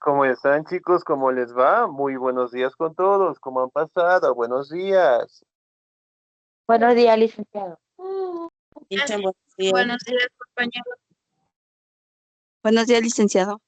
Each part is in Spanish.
¿Cómo están, chicos? ¿Cómo les va? Muy buenos días con todos. ¿Cómo han pasado? Buenos días. Buenos días, licenciado. Dicen, buenos días. Buenos días, compañeros. Buenos días, licenciado.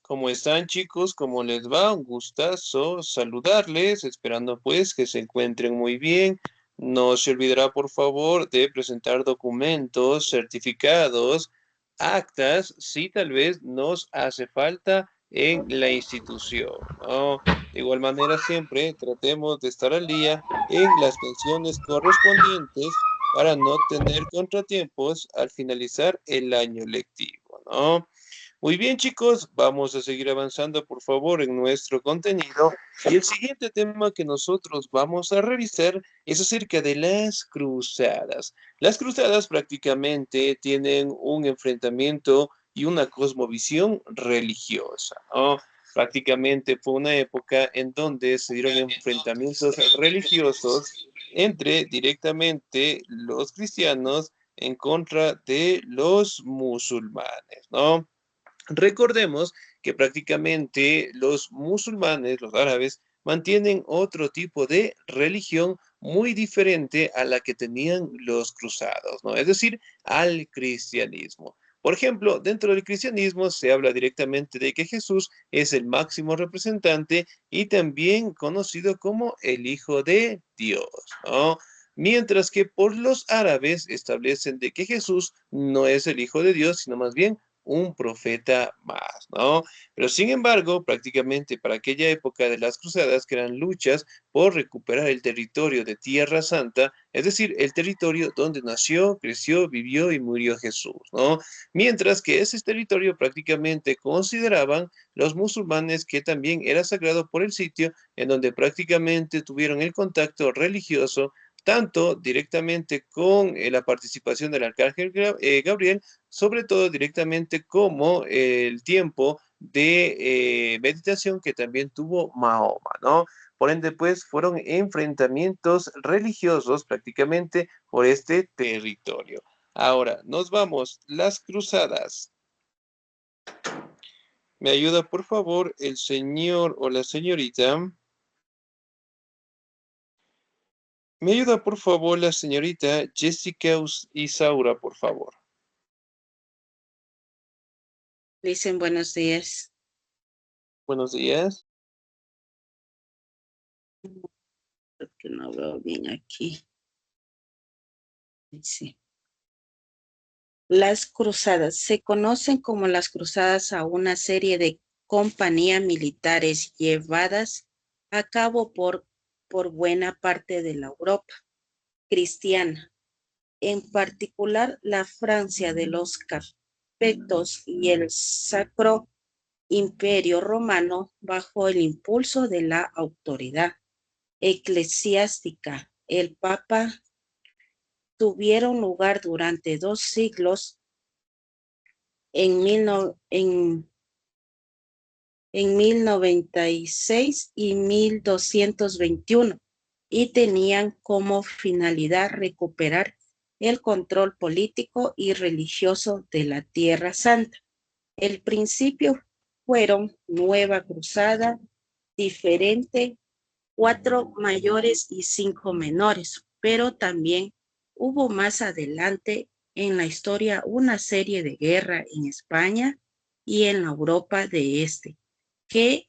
¿Cómo están, chicos? ¿Cómo les va? Un gustazo saludarles, esperando pues que se encuentren muy bien. No se olvidará, por favor, de presentar documentos, certificados, actas, si tal vez nos hace falta en la institución, ¿no? De igual manera, siempre tratemos de estar al día en las pensiones correspondientes para no tener contratiempos al finalizar el año lectivo, ¿no? Muy bien, chicos, vamos a seguir avanzando, por favor, en nuestro contenido. Y el siguiente tema que nosotros vamos a revisar es acerca de las cruzadas. Las cruzadas prácticamente tienen un enfrentamiento y una cosmovisión religiosa, ¿no? Prácticamente fue una época en donde se dieron enfrentamientos religiosos entre directamente los cristianos en contra de los musulmanes, ¿no? Recordemos que prácticamente los musulmanes, los árabes, mantienen otro tipo de religión muy diferente a la que tenían los cruzados, ¿no? Es decir, al cristianismo. Por ejemplo, dentro del cristianismo se habla directamente de que Jesús es el máximo representante y también conocido como el Hijo de Dios, ¿no? Mientras que por los árabes establecen de que Jesús no es el Hijo de Dios, sino más bien un profeta más, ¿no? Pero sin embargo, prácticamente para aquella época de las cruzadas, que eran luchas por recuperar el territorio de Tierra Santa, es decir, el territorio donde nació, creció, vivió y murió Jesús, ¿no? Mientras que ese territorio prácticamente consideraban los musulmanes que también era sagrado por el sitio en donde prácticamente tuvieron el contacto religioso tanto directamente con la participación del arcángel Gabriel, sobre todo directamente como el tiempo de meditación que también tuvo Mahoma, ¿no? Por ende, pues, fueron enfrentamientos religiosos prácticamente por este territorio. Ahora, nos vamos, las cruzadas. ¿Me ayuda, por favor, el señor o la señorita? ¿Me ayuda, por favor, la señorita Jessica Isaura, por favor? Dicen, buenos días. Buenos días. Porque no veo bien aquí. Sí. Las cruzadas se conocen como las cruzadas a una serie de compañías militares llevadas a cabo por buena parte de la Europa cristiana, en particular la Francia de los Capetos y el Sacro Imperio Romano bajo el impulso de la autoridad eclesiástica. El Papa tuvieron lugar durante 2 siglos en, en 1096 y 1221 y tenían como finalidad recuperar el control político y religioso de la Tierra Santa. El principio fueron Nueva Cruzada, diferente, 4 mayores y 5 menores, pero también hubo más adelante en la historia una serie de guerras en España y en la Europa de Este, que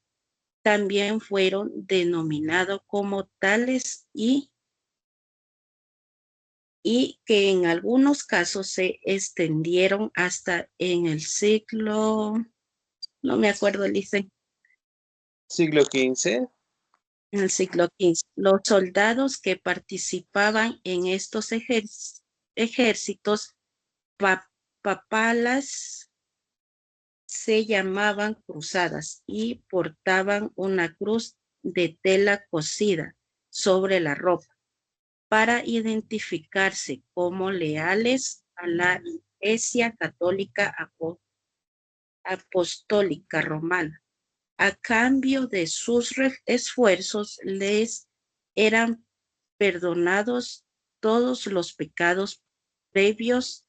también fueron denominados como tales y que en algunos casos se extendieron hasta en el siglo, no me acuerdo, dice, Siglo XV. en el siglo XV. Los soldados que participaban en estos ejércitos papales se llamaban cruzadas y portaban una cruz de tela cosida sobre la ropa para identificarse como leales a la Iglesia Católica Apostólica Romana. A cambio de sus esfuerzos, les eran perdonados todos los pecados previos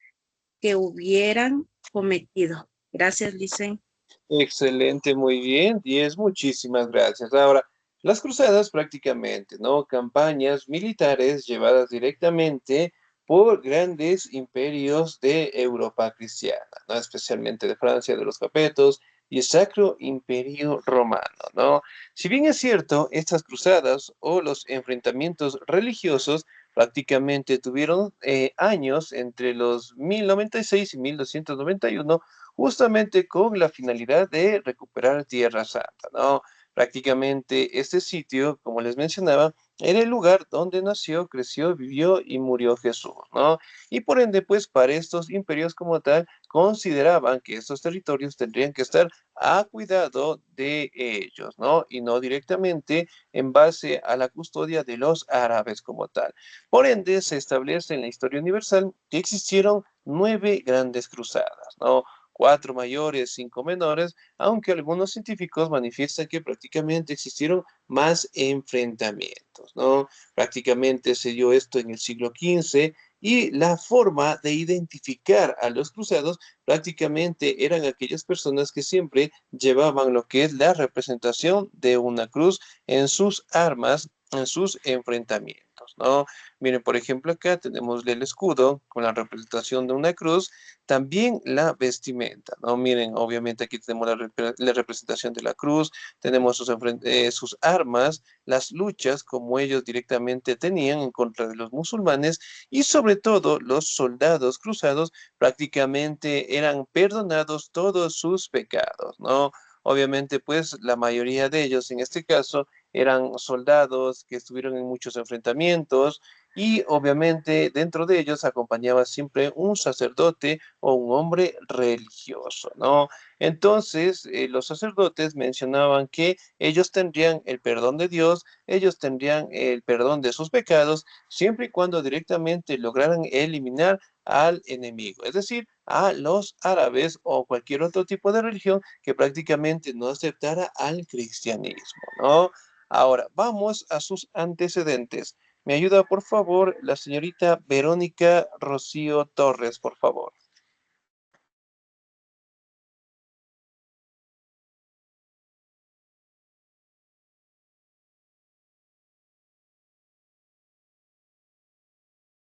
que hubieran cometido. Gracias, Licen. Excelente, muy bien, 10, muchísimas gracias. Ahora, las cruzadas prácticamente, ¿no? Campañas militares llevadas directamente por grandes imperios de Europa cristiana, ¿no? Especialmente de Francia, de los Capetos y el Sacro Imperio Romano, ¿no? Si bien es cierto, estas cruzadas o los enfrentamientos religiosos prácticamente tuvieron años entre los 1096 y 1291, justamente con la finalidad de recuperar Tierra Santa, ¿no? Prácticamente este sitio, como les mencionaba, era el lugar donde nació, creció, vivió y murió Jesús, ¿no? Y por ende, pues para estos imperios como tal, consideraban que estos territorios tendrían que estar a cuidado de ellos, ¿no? Y no directamente en base a la custodia de los árabes como tal. Por ende, se establece en la historia universal que existieron 9 grandes cruzadas, ¿no? 4 mayores, 5 menores, aunque algunos científicos manifiestan que prácticamente existieron más enfrentamientos, ¿no? Prácticamente se dio esto en el siglo XV y la forma de identificar a los cruzados prácticamente eran aquellas personas que siempre llevaban lo que es la representación de una cruz en sus armas, en sus enfrentamientos, ¿no? Miren, por ejemplo, acá tenemos el escudo con la representación de una cruz, también la vestimenta, ¿no? Miren, obviamente aquí tenemos la representación de la cruz, tenemos sus armas, las luchas como ellos directamente tenían en contra de los musulmanes y sobre todo los soldados cruzados prácticamente eran perdonados todos sus pecados, ¿no? Obviamente, pues la mayoría de ellos en este caso eran soldados que estuvieron en muchos enfrentamientos y obviamente dentro de ellos acompañaba siempre un sacerdote o un hombre religioso, ¿no? Entonces, los sacerdotes mencionaban que ellos tendrían el perdón de Dios, ellos tendrían el perdón de sus pecados, siempre y cuando directamente lograran eliminar al enemigo, es decir, a los árabes o cualquier otro tipo de religión que prácticamente no aceptara al cristianismo, ¿no? Ahora, vamos a sus antecedentes. Me ayuda, por favor, la señorita Verónica Rocío Torres, por favor.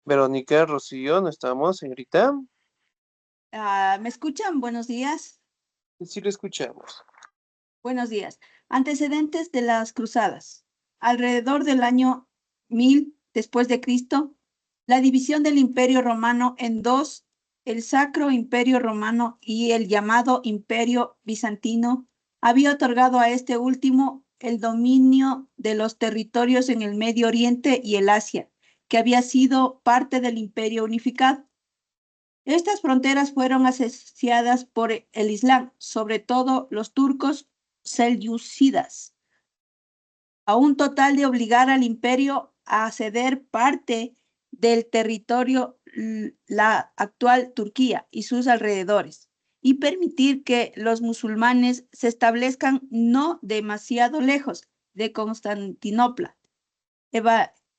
Verónica Rocío, ¿no estamos, señorita? ¿Me escuchan? Buenos días. Sí, lo escuchamos. Buenos días. Antecedentes de las cruzadas. Alrededor del año 1000 después de Cristo, la división del Imperio Romano en dos, el Sacro Imperio Romano y el llamado Imperio Bizantino, había otorgado a este último el dominio de los territorios en el Medio Oriente y el Asia, que había sido parte del Imperio unificado. Estas fronteras fueron asediadas por el Islam, sobre todo los turcos selyúcidas, a un total de obligar al imperio a ceder parte del territorio, la actual Turquía y sus alrededores, y permitir que los musulmanes se establezcan no demasiado lejos de Constantinopla,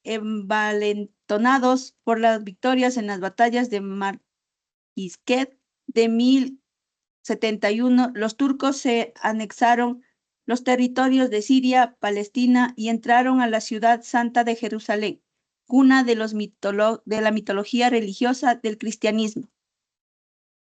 envalentonados por las victorias en las batallas de Isquet de 1071, los turcos se anexaron los territorios de Siria, Palestina y entraron a la ciudad santa de Jerusalén, cuna de la mitología religiosa del cristianismo.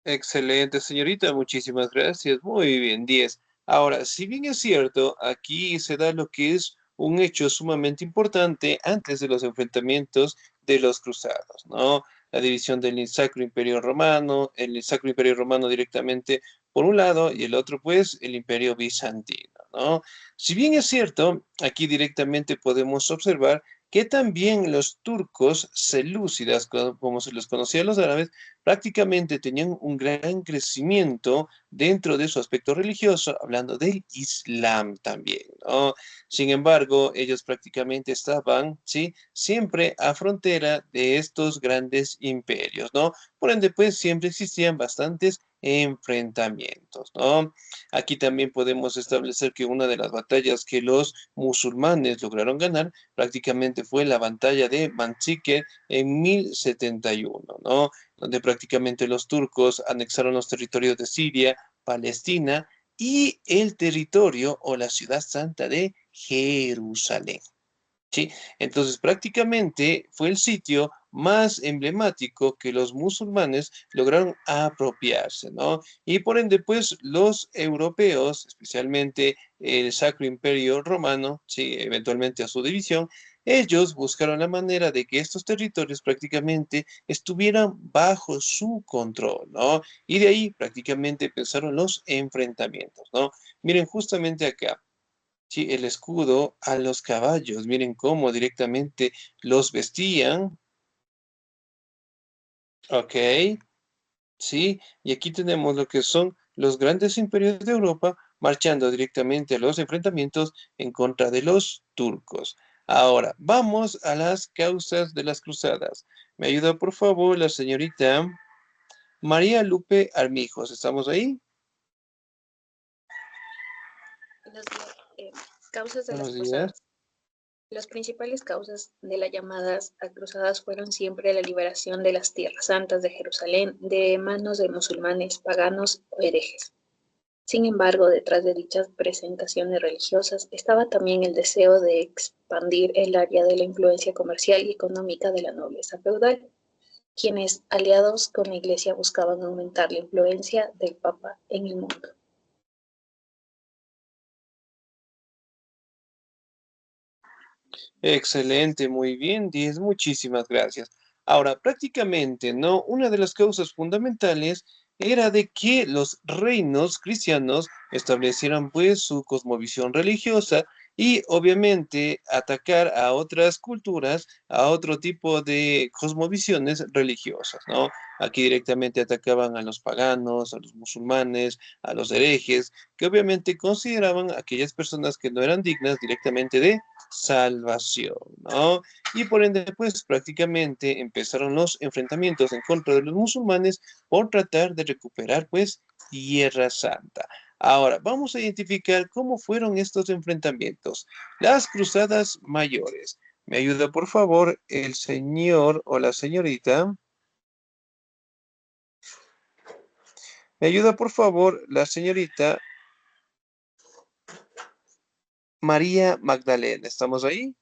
Excelente, señorita, muchísimas gracias. Muy bien, 10. Ahora, si bien es cierto, aquí se da lo que es un hecho sumamente importante antes de los enfrentamientos de los cruzados, ¿no? La división del Sacro Imperio Romano, el Sacro Imperio Romano directamente por un lado y el otro, pues, el Imperio Bizantino, ¿no? Si bien es cierto, aquí directamente podemos observar que también los turcos selúcidas, como se los conocía a los árabes, prácticamente tenían un gran crecimiento dentro de su aspecto religioso, hablando del Islam también, ¿no? Sin embargo, ellos prácticamente estaban, ¿sí? Siempre a frontera de estos grandes imperios, ¿no? Por ende, pues siempre existían bastantes enfrentamientos, ¿no? Aquí también podemos establecer que una de las batallas que los musulmanes lograron ganar prácticamente fue la batalla de Manzikert en 1071, ¿no? Donde prácticamente los turcos anexaron los territorios de Siria, Palestina y el territorio o la ciudad santa de Jerusalén. ¿Sí? Entonces, prácticamente fue el sitio más emblemático que los musulmanes lograron apropiarse, ¿no? Y por ende, pues, los europeos, especialmente el Sacro Imperio Romano, sí, eventualmente a su división, ellos buscaron la manera de que estos territorios prácticamente estuvieran bajo su control, ¿no? Y de ahí prácticamente empezaron los enfrentamientos, ¿no? Miren, justamente acá. Sí, el escudo a los caballos. Miren cómo directamente los vestían. Ok, sí. Y aquí tenemos lo que son los grandes imperios de Europa marchando directamente a los enfrentamientos en contra de los turcos. Ahora, vamos a las causas de las cruzadas. ¿Me ayuda, por favor, la señorita María Lupe Armijos? ¿Estamos ahí? Buenos días. Causas de las Buenos días. cruzadas. Las principales causas de las llamadas a cruzadas fueron siempre la liberación de las tierras santas de Jerusalén de manos de musulmanes, paganos o herejes. Sin embargo, detrás de dichas presentaciones religiosas estaba también el deseo de expandir el área de la influencia comercial y económica de la nobleza feudal, quienes, aliados con la Iglesia, buscaban aumentar la influencia del Papa en el mundo. Excelente, muy bien, 10, muchísimas gracias. Ahora, prácticamente, ¿no? Una de las causas fundamentales era de que los reinos cristianos establecieran pues su cosmovisión religiosa y obviamente atacar a otras culturas, a otro tipo de cosmovisiones religiosas, ¿no? Aquí directamente atacaban a los paganos, a los musulmanes, a los herejes, que obviamente consideraban a aquellas personas que no eran dignas directamente de salvación, ¿no? Y por ende, pues prácticamente empezaron los enfrentamientos en contra de los musulmanes por tratar de recuperar, pues, Tierra Santa. Ahora, vamos a identificar cómo fueron estos enfrentamientos. Las cruzadas mayores. ¿Me ayuda, por favor, el señor o la señorita? ¿Me ayuda, por favor, la señorita María Magdalena? ¿Estamos ahí?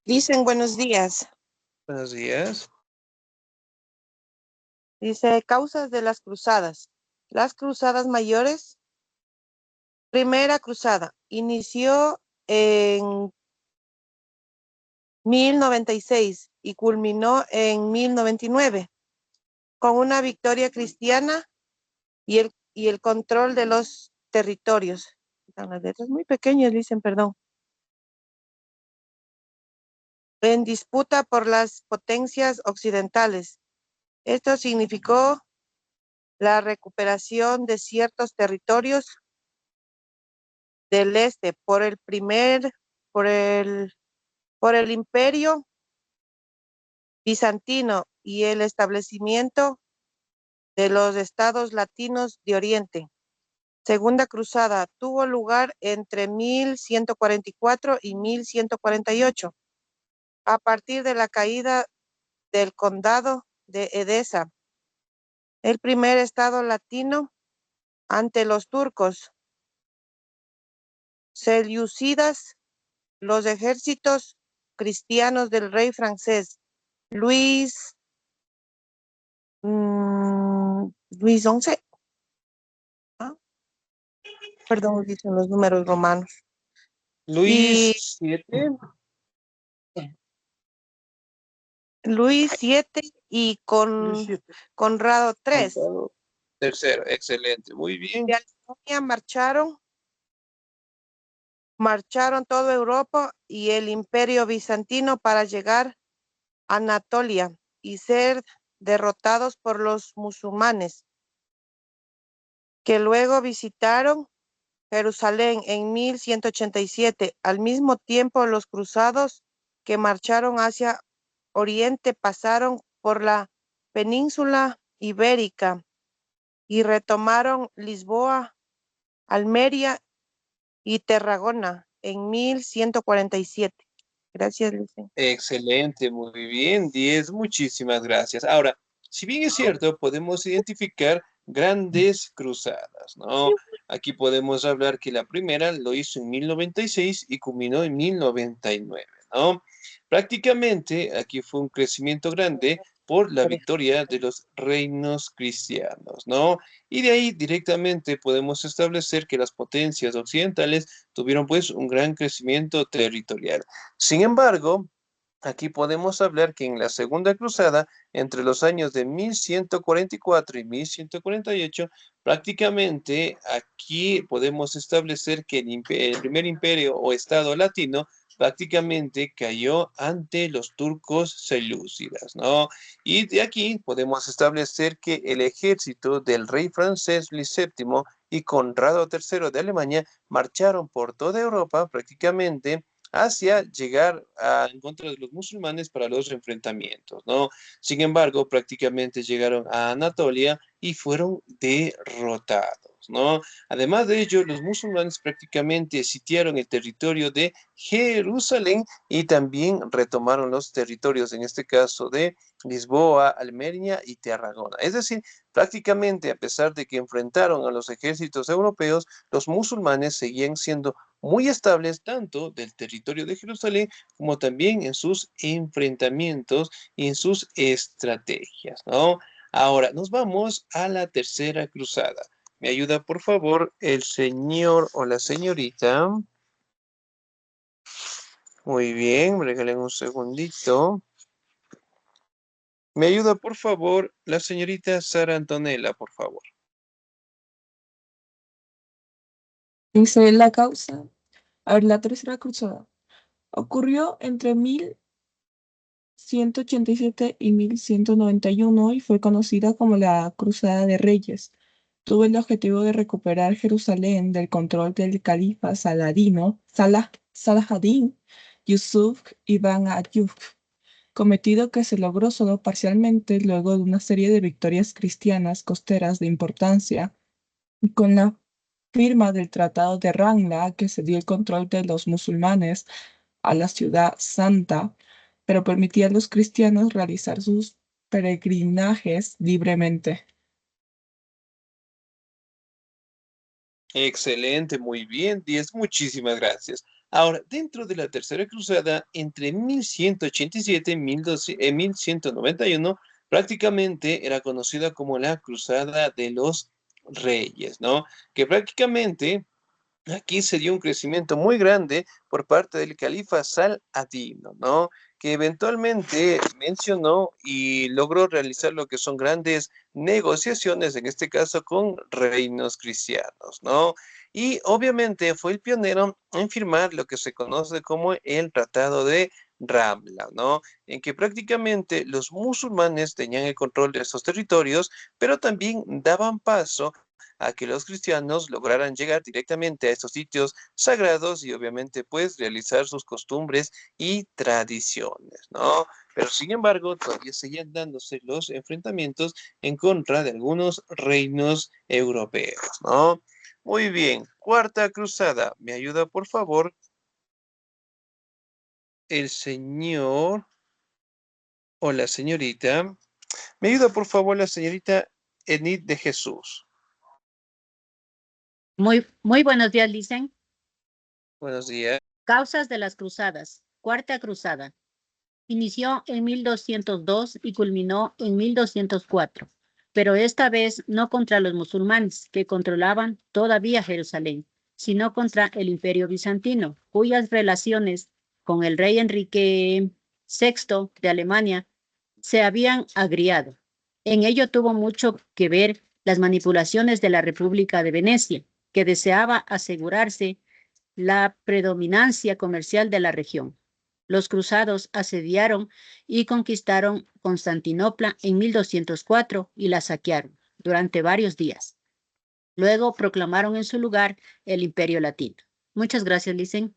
Dicen buenos días. Buenos días. Dice causas de las cruzadas. Las cruzadas mayores. Primera cruzada inició en 1096 y culminó en 1099 con una victoria cristiana y el control de los territorios. Están las letras muy pequeñas, dicen, perdón. En disputa por las potencias occidentales. Esto significó la recuperación de ciertos territorios del este por el Imperio Bizantino y el establecimiento de los estados latinos de Oriente. Segunda cruzada tuvo lugar entre 1144 y 1148, a partir de la caída del condado de Edesa, el primer estado latino ante los turcos selyúcidas. Los ejércitos cristianos del rey francés Luis XI, ¿ah? Perdón, dicen los números romanos. Luis Y 7. Luis VII y Conrado III Tercero, excelente, muy bien. de Alemania marcharon toda Europa y el Imperio Bizantino para llegar a Anatolia y ser derrotados por los musulmanes, que luego visitaron Jerusalén en 1187. Al mismo tiempo, los cruzados que marcharon hacia Oriente pasaron por la península ibérica y retomaron Lisboa, Almería y Tarragona en 1147. Gracias, Licen. Excelente, muy bien, 10, muchísimas gracias. Ahora, si bien es cierto, podemos identificar grandes cruzadas, ¿no? Aquí podemos hablar que la primera lo hizo en 1096 y culminó en 1099, ¿no? Prácticamente aquí fue un crecimiento grande por la victoria de los reinos cristianos, ¿no? Y de ahí directamente podemos establecer que las potencias occidentales tuvieron pues un gran crecimiento territorial. Sin embargo, aquí podemos hablar que en la Segunda Cruzada, entre los años de 1144 y 1148, prácticamente aquí podemos establecer que el primer imperio o Estado latino prácticamente cayó ante los turcos selúcidas, ¿no? Y de aquí podemos establecer que el ejército del rey francés Luis VII y Conrado III de Alemania marcharon por toda Europa prácticamente hacia llegar en contra de los musulmanes para los enfrentamientos, ¿no? Sin embargo, prácticamente llegaron a Anatolia y fueron derrotados, ¿no? Además de ello, los musulmanes prácticamente sitiaron el territorio de Jerusalén y también retomaron los territorios, en este caso de Lisboa, Almería y Tarragona. Es decir, prácticamente a pesar de que enfrentaron a los ejércitos europeos, los musulmanes seguían siendo muy estables tanto del territorio de Jerusalén como también en sus enfrentamientos y en sus estrategias, ¿no? Ahora, nos vamos a la tercera cruzada. ¿Me ayuda, por favor, el señor o la señorita? Muy bien, me regalen un segundito. ¿Me ayuda, por favor, la señorita Sara Antonella, por favor? Dice la causa. A ver, la tercera cruzada ocurrió entre 1187 y 1191 y fue conocida como la Cruzada de Reyes. Tuvo el objetivo de recuperar Jerusalén del control del califa Saladin Yusuf ibn Ayyub, cometido que se logró solo parcialmente luego de una serie de victorias cristianas costeras de importancia. Con la firma del Tratado de Ramla, que cedió el control de los musulmanes a la ciudad santa, pero permitía a los cristianos realizar sus peregrinajes libremente. Excelente, muy bien, 10, muchísimas gracias. Ahora, dentro de la Tercera Cruzada, entre 1187 y 1191, prácticamente era conocida como la Cruzada de los Reyes, ¿no? Que prácticamente aquí se dio un crecimiento muy grande por parte del califa Saladino, ¿no? Que eventualmente mencionó y logró realizar lo que son grandes negociaciones, en este caso con reinos cristianos, ¿no? Y obviamente fue el pionero en firmar lo que se conoce como el Tratado de Ramla, ¿no? En que prácticamente los musulmanes tenían el control de estos territorios, pero también daban paso a que los cristianos lograran llegar directamente a estos sitios sagrados y obviamente pues realizar sus costumbres y tradiciones, ¿no? Pero sin embargo, todavía seguían dándose los enfrentamientos en contra de algunos reinos europeos, ¿no? Muy bien, Cuarta Cruzada. ¿Me ayuda, por favor, el señor o la señorita? ¿Me ayuda, por favor, la señorita Enid de Jesús? Muy buenos días, Licen. Buenos días. Causas de las cruzadas. Cuarta cruzada. Inició en 1202 y culminó en 1204, pero esta vez no contra los musulmanes, que controlaban todavía Jerusalén, sino contra el Imperio Bizantino, cuyas relaciones con el rey Enrique VI de Alemania se habían agriado. En ello tuvo mucho que ver las manipulaciones de la República de Venecia, que deseaba asegurarse la predominancia comercial de la región. Los cruzados asediaron y conquistaron Constantinopla en 1204 y la saquearon durante varios días. Luego proclamaron en su lugar el Imperio Latino. Muchas gracias, Licen.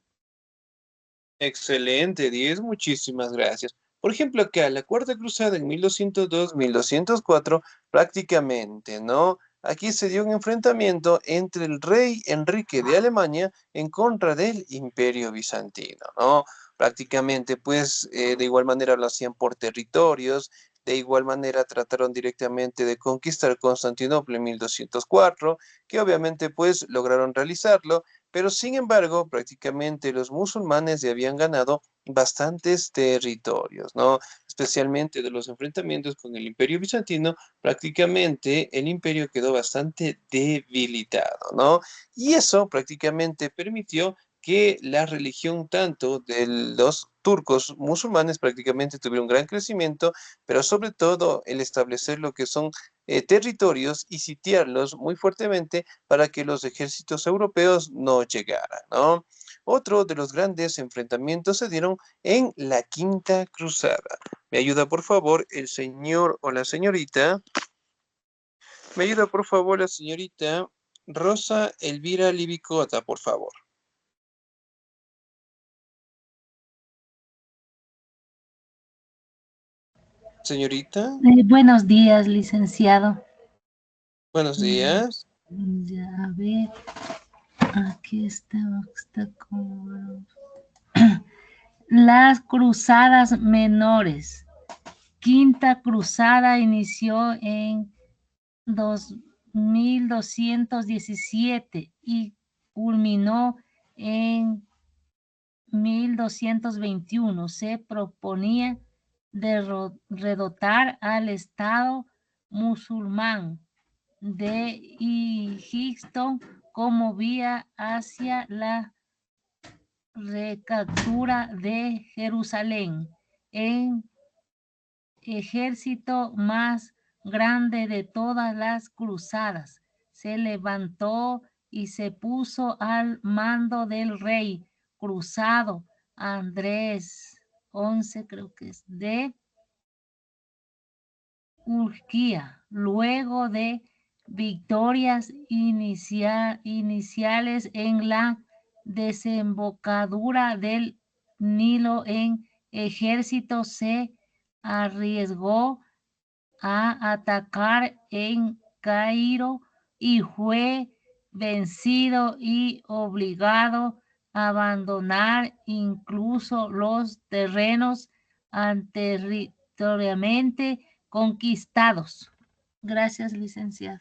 Excelente, 10, muchísimas gracias. Por ejemplo, acá, la Cuarta Cruzada en 1202-1204, prácticamente, ¿no? Aquí se dio un enfrentamiento entre el rey Enrique de Alemania en contra del Imperio Bizantino, ¿no? Prácticamente, pues, de igual manera lo hacían por territorios, de igual manera trataron directamente de conquistar Constantinopla en 1204, que obviamente, pues, lograron realizarlo, pero sin embargo, prácticamente los musulmanes ya habían ganado bastantes territorios, ¿no? Especialmente de los enfrentamientos con el Imperio Bizantino, prácticamente el imperio quedó bastante debilitado, ¿no? Y eso prácticamente permitió que la religión tanto de los turcos musulmanes prácticamente tuviera un gran crecimiento, pero sobre todo el establecer lo que son territorios y sitiarlos muy fuertemente para que los ejércitos europeos no llegaran, ¿no? Otro de los grandes enfrentamientos se dieron en la Quinta Cruzada. ¿Me ayuda por favor el señor o la señorita? ¿Me ayuda por favor la señorita Rosa Elvira Libicota, por favor? Señorita, Buenos días, licenciado. buenos días. Ya, a ver, aquí está como... Las cruzadas menores. Quinta cruzada inició en 2217 y culminó en 1221. Se proponía derrotar al Estado musulmán de Egipto como vía hacia la recaptura de Jerusalén. El ejército más grande de todas las cruzadas se levantó y se puso al mando del rey cruzado Andrés 11, creo que es, de Turquía, luego de victorias iniciales en la desembocadura del Nilo, el ejército se arriesgó a atacar en Cairo y fue vencido y obligado a abandonar incluso los terrenos anteriormente conquistados. Gracias, licenciado.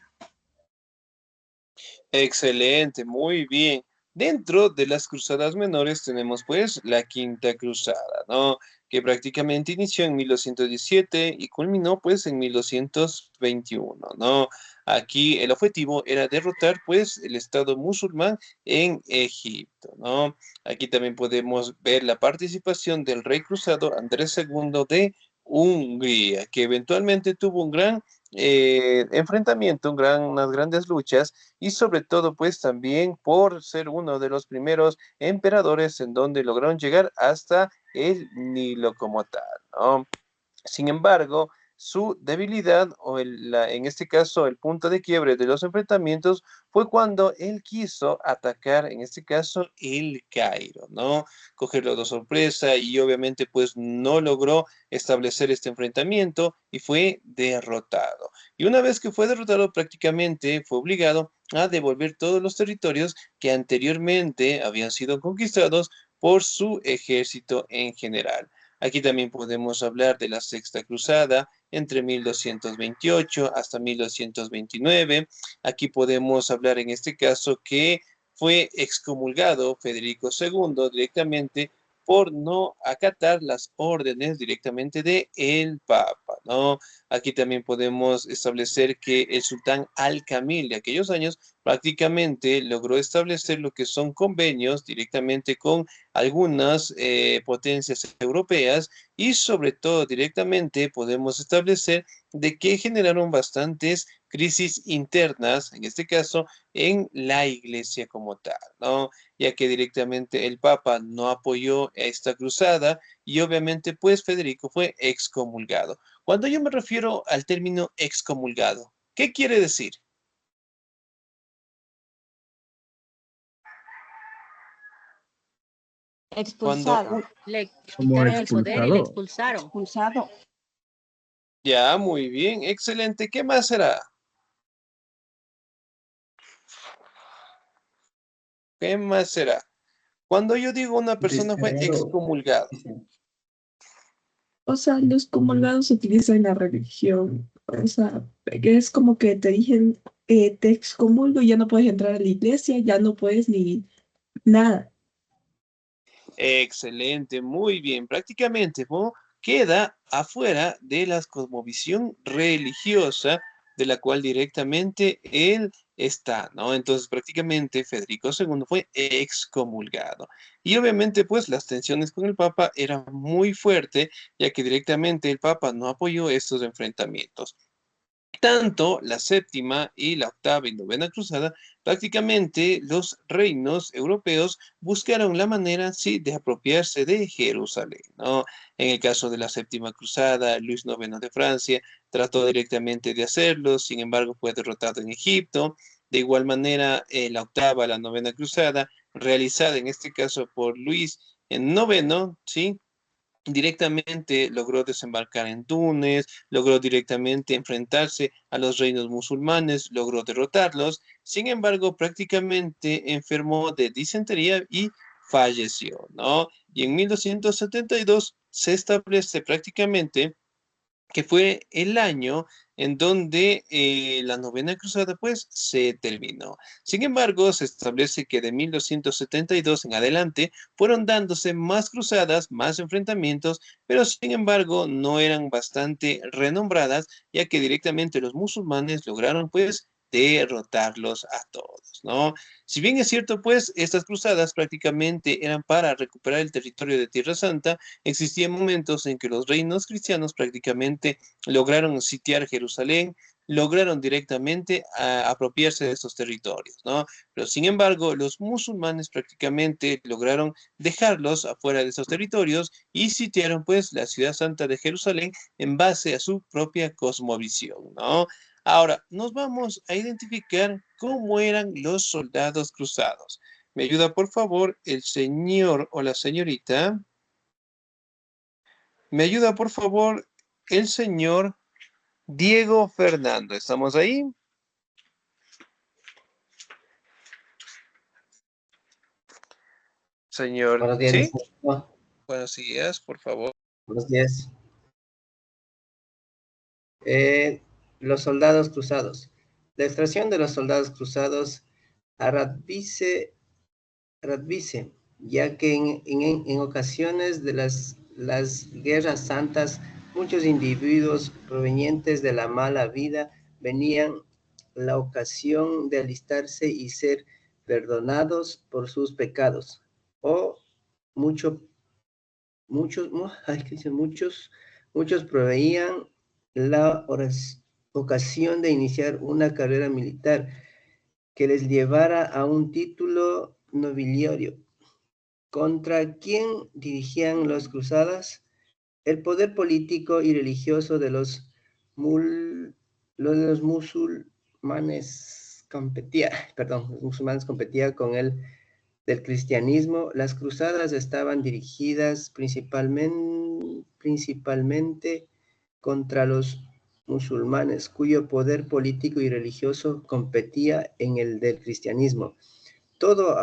Excelente, muy bien. Dentro de las cruzadas menores tenemos pues la Quinta Cruzada, ¿no? Que prácticamente inició en 1217 y culminó pues en 1221, ¿no? Aquí el objetivo era derrotar pues el Estado musulmán en Egipto, ¿no? Aquí también podemos ver la participación del rey cruzado Andrés II de Hungría, que eventualmente tuvo un gran enfrentamiento, unas grandes luchas y sobre todo pues también por ser uno de los primeros emperadores en donde lograron llegar hasta el Nilo como tal, ¿no? Sin embargo, su debilidad, en este caso el punto de quiebre de los enfrentamientos, fue cuando él quiso atacar, en este caso, el Cairo, ¿no? Cogerlo de sorpresa y obviamente pues no logró establecer este enfrentamiento y fue derrotado. Y una vez que fue derrotado, prácticamente fue obligado a devolver todos los territorios que anteriormente habían sido conquistados por su ejército en general. Aquí también podemos hablar de la Sexta Cruzada entre 1228 hasta 1229. Aquí podemos hablar en este caso que fue excomulgado Federico II directamente por no acatar las órdenes directamente de el Papa, ¿no? Aquí también podemos establecer que el sultán Al-Kamil de aquellos años prácticamente logró establecer lo que son convenios directamente con algunas potencias europeas y sobre todo directamente podemos establecer de que generaron bastantes crisis internas, en este caso, en la iglesia como tal, ¿no? Ya que directamente el Papa no apoyó esta cruzada y obviamente pues Federico fue excomulgado. Cuando yo me refiero al término excomulgado, ¿qué quiere decir? Expulsado. Le Como quitaron el poder y le expulsado. expulsaron. Expulsado. Ya, muy bien, excelente. ¿Qué más será? ¿Qué más será? Cuando yo digo una persona fue Desterrado. excomulgado. O sea, los comulgados utilizan la religión. O sea, que es como que te dicen, te excomulgo y ya no puedes entrar a la iglesia, ya no puedes ni nada. Excelente, muy bien. Prácticamente ¿no? Queda afuera de la cosmovisión religiosa de la cual directamente él está, ¿no? Entonces prácticamente Federico II fue excomulgado. Y obviamente pues las tensiones con el Papa eran muy fuertes, ya que directamente el Papa no apoyó estos enfrentamientos. Tanto la séptima y la octava y novena cruzada, prácticamente los reinos europeos buscaron la manera, sí, de apropiarse de Jerusalén, ¿no? En el caso de la séptima cruzada, Luis IX de Francia trató directamente de hacerlo, sin embargo fue derrotado en Egipto. De igual manera, la octava, la novena cruzada, realizada en este caso por Luis en noveno, ¿sí? Directamente logró desembarcar en Túnez, logró directamente enfrentarse a los reinos musulmanes, logró derrotarlos, sin embargo, prácticamente enfermó de disentería y falleció, ¿no? Y en 1272 se establece prácticamente que fue el año en donde la novena cruzada pues se terminó. Sin embargo, se establece que de 1272 en adelante fueron dándose más cruzadas, más enfrentamientos, pero sin embargo no eran bastante renombradas, ya que directamente los musulmanes lograron pues derrotarlos a todos, ¿no? Si bien es cierto, pues, estas cruzadas prácticamente eran para recuperar el territorio de Tierra Santa, existían momentos en que los reinos cristianos prácticamente lograron sitiar Jerusalén, lograron directamente apropiarse de estos territorios, ¿no? Pero sin embargo, los musulmanes prácticamente lograron dejarlos afuera de esos territorios y sitiaron pues la ciudad santa de Jerusalén en base a su propia cosmovisión, ¿no? Ahora, nos vamos a identificar cómo eran los soldados cruzados. ¿Me ayuda, por favor, el señor o la señorita? ¿Me ayuda, por favor, el señor Diego Fernando? ¿Estamos ahí? Señor, Buenos días, ¿sí? licenciado. Buenos días, por favor. Buenos días. Los soldados cruzados. La extracción de los soldados cruzados a Radvice, ya que en ocasiones de las guerras santas, muchos individuos provenientes de la mala vida venían la ocasión de alistarse y ser perdonados por sus pecados, o mucho muchos proveían la ocasión de iniciar una carrera militar que les llevara a un título nobiliario. ¿Contra quién dirigían las cruzadas? El poder político y religioso de los musulmanes competía con el del cristianismo. Las cruzadas estaban dirigidas principalmente contra los musulmanes, cuyo poder político y religioso competía en el del cristianismo. Todo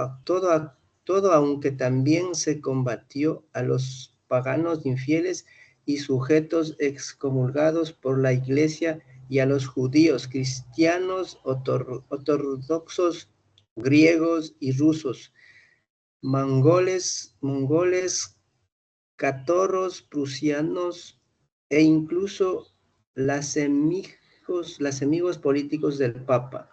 aunque también se combatió a los paganos infieles y sujetos excomulgados por la Iglesia y a los judíos, cristianos, ortodoxos, griegos y rusos, mongoles, catorros, prusianos e incluso los enemigos políticos del Papa.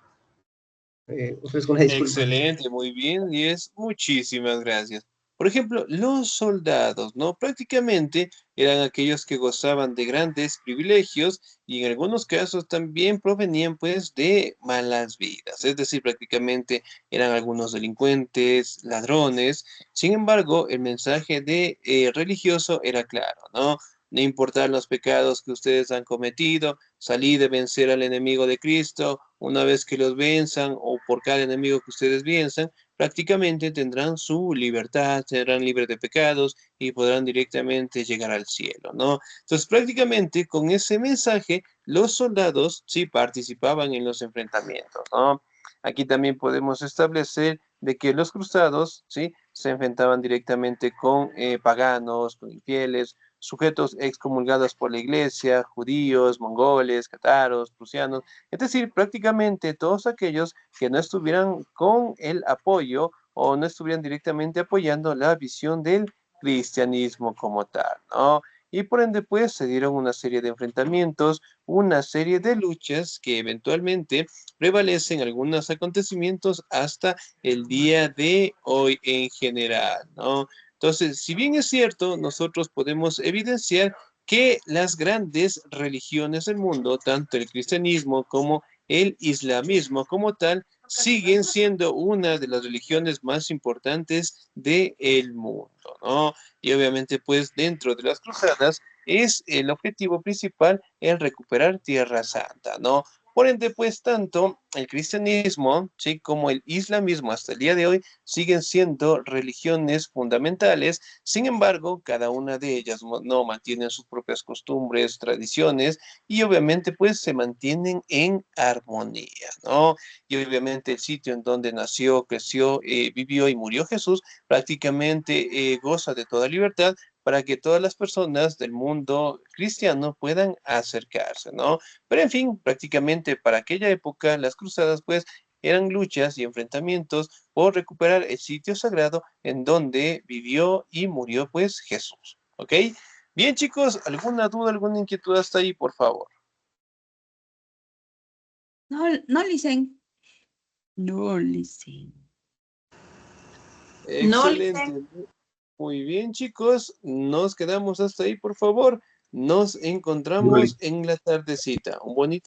Ofrezco una disculpa. Excelente, muy bien, 10. Muchísimas gracias. Por ejemplo, los soldados, ¿no? Prácticamente eran aquellos que gozaban de grandes privilegios y en algunos casos también provenían pues de malas vidas, es decir, prácticamente eran algunos delincuentes, ladrones. Sin embargo, el mensaje de religioso era claro, ¿no? No importar los pecados que ustedes han cometido, salí de vencer al enemigo de Cristo. Una vez que los venzan o por cada enemigo que ustedes venzan, prácticamente tendrán su libertad, serán libres de pecados y podrán directamente llegar al cielo, ¿no? Entonces, prácticamente con ese mensaje, los soldados sí participaban en los enfrentamientos, ¿no? Aquí también podemos establecer de que los cruzados, ¿sí? Se enfrentaban directamente con paganos, con infieles, sujetos excomulgados por la iglesia, judíos, mongoles, cataros, prusianos, es decir, prácticamente todos aquellos que no estuvieran con el apoyo o no estuvieran directamente apoyando la visión del cristianismo como tal, ¿no? Y por ende, pues, se dieron una serie de enfrentamientos, una serie de luchas que eventualmente prevalecen algunos acontecimientos hasta el día de hoy en general, ¿no? Entonces, si bien es cierto, nosotros podemos evidenciar que las grandes religiones del mundo, tanto el cristianismo como el islamismo como tal, siguen siendo una de las religiones más importantes del mundo, ¿no? Y obviamente, pues, dentro de las cruzadas es el objetivo principal el recuperar Tierra Santa, ¿no? Por ende, pues, tanto el cristianismo, ¿sí? Como el islamismo hasta el día de hoy siguen siendo religiones fundamentales. Sin embargo, cada una de ellas no mantienen sus propias costumbres, tradiciones y obviamente pues se mantienen en armonía, ¿no? Y obviamente el sitio en donde nació, creció, vivió y murió Jesús prácticamente goza de toda libertad para que todas las personas del mundo cristiano puedan acercarse, ¿no? Pero en fin, prácticamente para aquella época las cruzadas pues eran luchas y enfrentamientos por recuperar el sitio sagrado en donde vivió y murió pues Jesús, ¿ok? Bien chicos, ¿alguna duda, alguna inquietud hasta ahí, por favor? No, no, Licen. No, Licen. No, Excelente. Muy bien, chicos. Nos quedamos hasta ahí, por favor. Nos encontramos en la tardecita. Un bonito